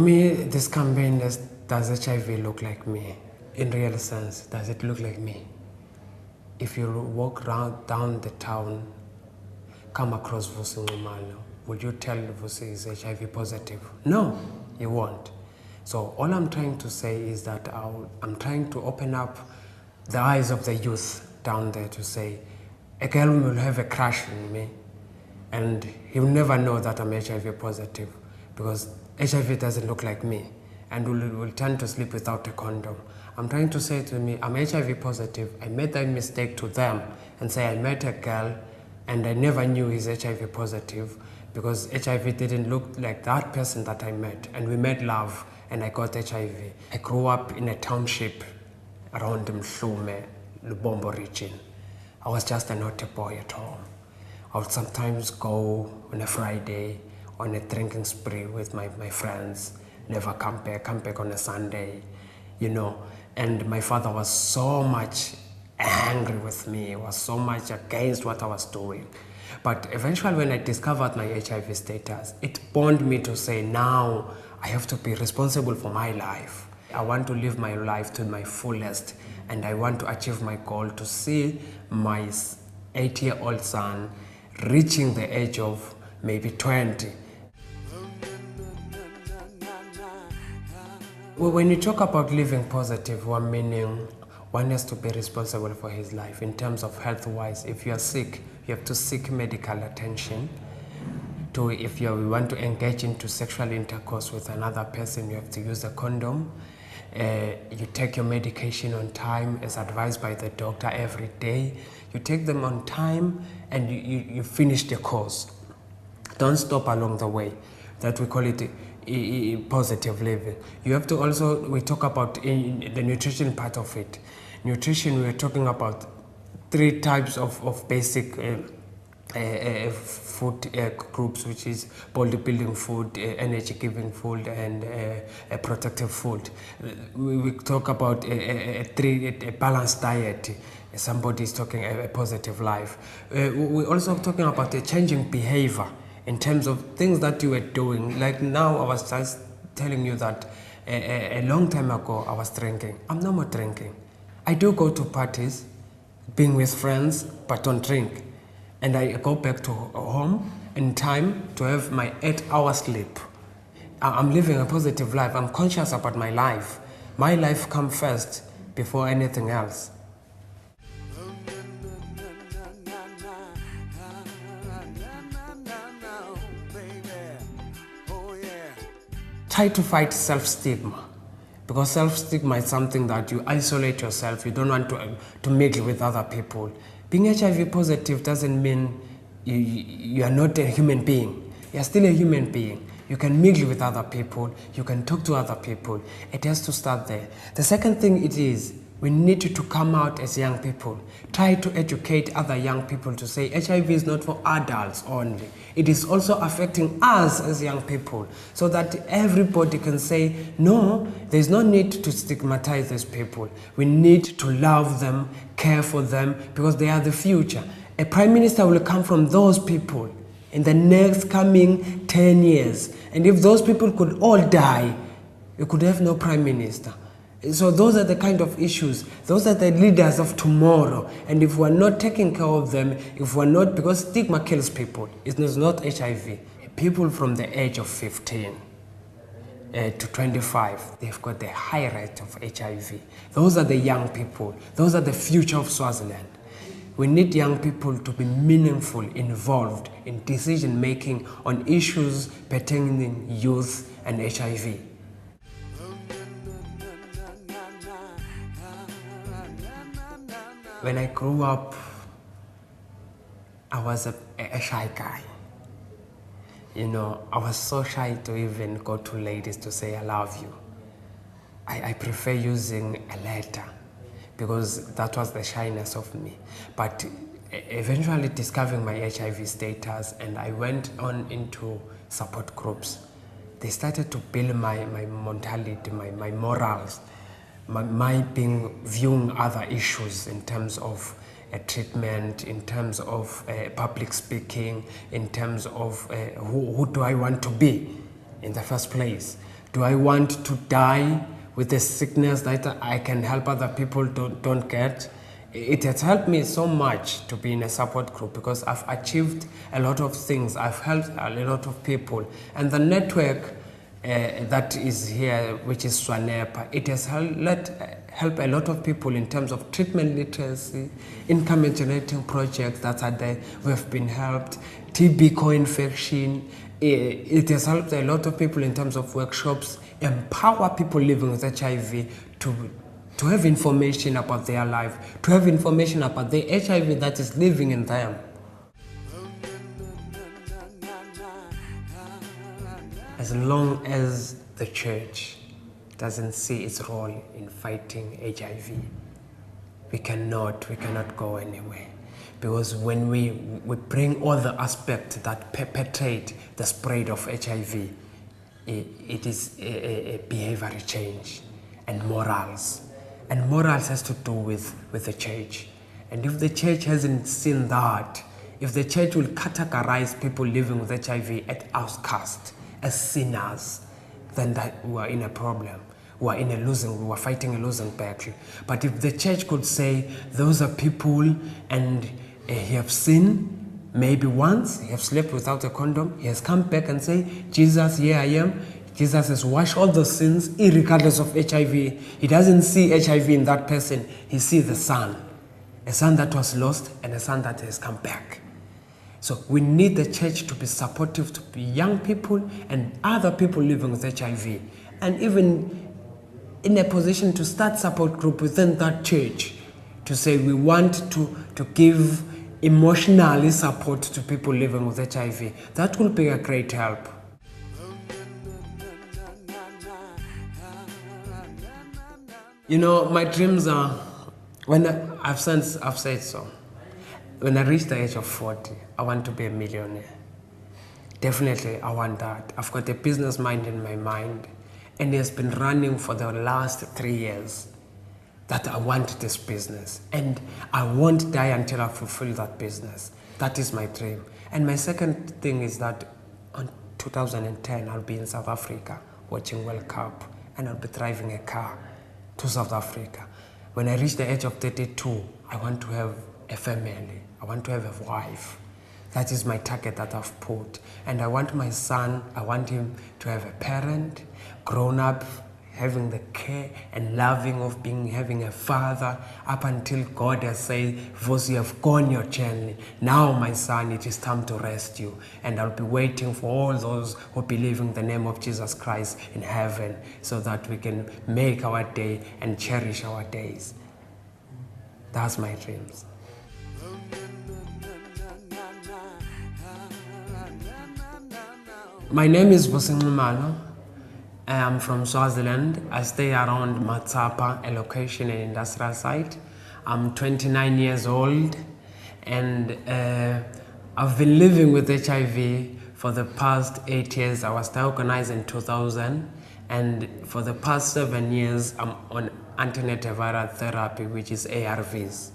me, this campaign is, does HIV look like me? In real sense, does it look like me? If you walk down the town, come across Vusi, would you tell Vusi is HIV positive? No, you won't. So all I'm trying to say is that I'm trying to open up the eyes of the youth down there to say, a girl will have a crush on me and he'll never know that I'm HIV positive because HIV doesn't look like me and will tend to sleep without a condom. I'm trying to say to me, I'm HIV positive. I made that mistake to them and say I met a girl and I never knew he's HIV positive because HIV didn't look like that person that I met, and we made love and I got HIV. I grew up in a township around Mhlume, Lubombo region. I was just a naughty boy at home. I would sometimes go on a Friday on a drinking spree with my friends, never come back on a Sunday, you know. And my father was so much angry with me, he was so much against what I was doing. But eventually when I discovered my HIV status, it bound me to say, now I have to be responsible for my life. I want to live my life to my fullest, and I want to achieve my goal to see my 8-year-old son reaching the age of maybe 20. Well, when you talk about living positive, meaning one has to be responsible for his life in terms of health-wise. If you are sick, you have to seek medical attention. If you want to engage into sexual intercourse with another person, you have to use a condom. You take your medication on time as advised by the doctor every day. You take them on time and you finish the course. Don't stop along the way. That we call it positive living. You have to also, we talk about the nutrition part of it. Nutrition, we're talking about 3 types of basic food groups, which is bodybuilding food, energy-giving food, and protective food. We talk about a balanced diet. Somebody is talking a positive life. We're also talking about a changing behavior in terms of things that you were doing. Like now, I was just telling you that a long time ago, I was drinking. I'm no more drinking. I do go to parties, being with friends, but don't drink. And I go back to home in time to have my 8-hour sleep. I'm living a positive life. I'm conscious about my life. My life comes first before anything else. Try to fight self-stigma, because self-stigma is something that you isolate yourself. You don't want to mingle with other people. Being HIV positive doesn't mean you are not a human being. You're still a human being. You can mingle with other people. You can talk to other people. It has to start there. The second thing it is, we need to come out as young people. Try to educate other young people to say HIV is not for adults only. It is also affecting us as young people, so that everybody can say, no, there's no need to stigmatize these people. We need to love them, care for them, because they are the future. A prime minister will come from those people in the next coming 10 years. And if those people could all die, you could have no prime minister. So those are the kind of issues. Those are the leaders of tomorrow. And if we're not taking care of them, if we're not, because stigma kills people. It's not HIV. People from the age of 15 to 25, they've got the high rate of HIV. Those are the young people. Those are the future of Swaziland. We need young people to be meaningful, involved in decision-making on issues pertaining to youth and HIV. When I grew up, I was a shy guy. You know, I was so shy to even go to ladies to say I love you. I prefer using a letter because that was the shyness of me. But eventually discovering my HIV status, and I went on into support groups. They started to build my mentality, my morals. My viewing other issues in terms of treatment, in terms of public speaking, in terms of who do I want to be in the first place. Do I want to die with a sickness that I can help other people don't get? It has helped me so much to be in a support group because I've achieved a lot of things. I've helped a lot of people. And the network that is here, which is Swanepa, it has help a lot of people in terms of treatment literacy, income generating projects that are there. We have been helped. TB co-infection. It has helped a lot of people in terms of workshops, empower people living with HIV to have information about their life, to have information about the HIV that is living in them. As long as the church doesn't see its role in fighting HIV, we cannot go anywhere. Because when we bring all the aspects that perpetrate the spread of HIV, it is a behavioral change and morals. And morals has to do with the church. And if the church hasn't seen that, if the church will categorize people living with HIV as outcasts, as sinners, then that we are in a problem. We are fighting a losing battle. But if the church could say, those are people and he have sinned maybe once, he have slept without a condom, he has come back and say, Jesus, here I am. Jesus has washed all the sins, irregardless of HIV. He doesn't see HIV in that person. He sees the son, a son that was lost and a son that has come back. So we need the church to be supportive to young people and other people living with HIV, and even in a position to start support group within that church to say we want to give emotionally support to people living with HIV. That will be a great help. You know, my dreams are, I've said so. When I reach the age of 40, I want to be a millionaire. Definitely, I want that. I've got a business mind in my mind, and it has been running for the last 3 years that I want this business. And I won't die until I fulfill that business. That is my dream. And my second thing is that on 2010, I'll be in South Africa watching World Cup, and I'll be driving a car to South Africa. When I reach the age of 32, I want to have a family. I want to have a wife. That is my target that I've put. And I want my son, I want him to have a parent, grown up, having the care and loving of having a father, up until God has said, Vusi, you have gone your journey. Now, my son, it is time to rest you. And I'll be waiting for all those who believe in the name of Jesus Christ in heaven, so that we can make our day and cherish our days. That's my dreams. My name is Vusi. I am from Swaziland. I stay around Matsapa, a location in industrial site. I'm 29 years old, and I've been living with HIV for the past 8 years. I was diagnosed in 2000, and for the past 7 years, I'm on antiretroviral therapy, which is ARVs.